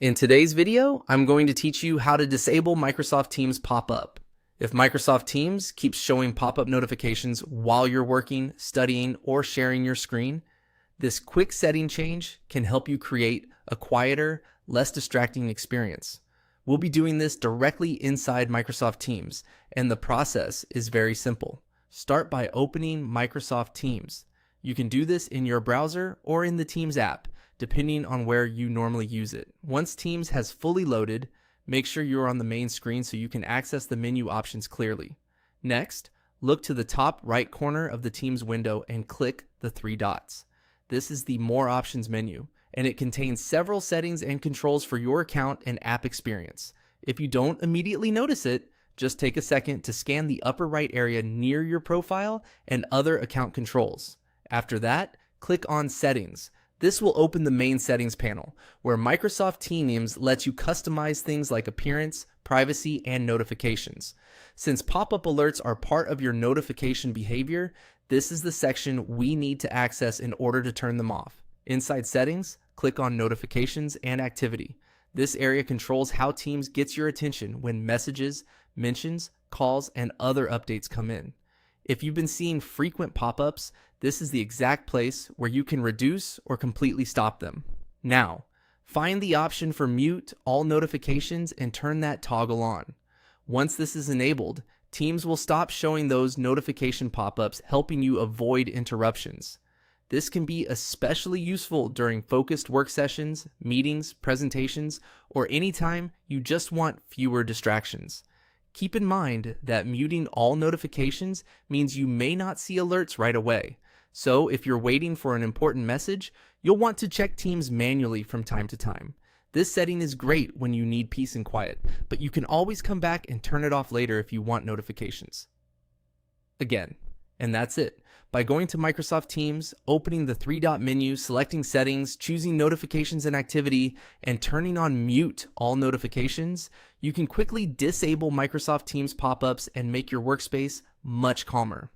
In today's video, I'm going to teach you how to disable Microsoft Teams pop-up. If Microsoft Teams keeps showing pop-up notifications while you're working, studying, or sharing your screen, this quick setting change can help you create a quieter, less distracting experience. We'll be doing this directly inside Microsoft Teams, and the process is very simple. Start by opening Microsoft Teams. You can do this in your browser or in the Teams app, depending on where you normally use it. Once Teams has fully loaded, make sure you're on the main screen so you can access the menu options clearly. Next, look to the top right corner of the Teams window and click the three dots. This is the More Options menu, and it contains several settings and controls for your account and app experience. If you don't immediately notice it, just take a second to scan the upper right area near your profile and other account controls. After that, click on Settings. This will open the main settings panel, where Microsoft Teams lets you customize things like appearance, privacy, and notifications. Since pop-up alerts are part of your notification behavior, this is the section we need to access in order to turn them off. Inside Settings, click on Notifications and Activity. This area controls how Teams gets your attention when messages, mentions, calls, and other updates come in. If you've been seeing frequent pop-ups, this is the exact place where you can reduce or completely stop them. Now, find the option for mute all notifications and turn that toggle on. Once this is enabled, Teams will stop showing those notification pop-ups, helping you avoid interruptions. This can be especially useful during focused work sessions, meetings, presentations, or anytime you just want fewer distractions. Keep in mind that muting all notifications means you may not see alerts right away. So if you're waiting for an important message, you'll want to check Teams manually from time to time. This setting is great when you need peace and quiet, but you can always come back and turn it off later if you want notifications. Again, and that's it. By going to Microsoft Teams, opening the three-dot menu, selecting Settings, choosing Notifications and Activity, and turning on Mute all notifications, you can quickly disable Microsoft Teams pop-ups and make your workspace much calmer.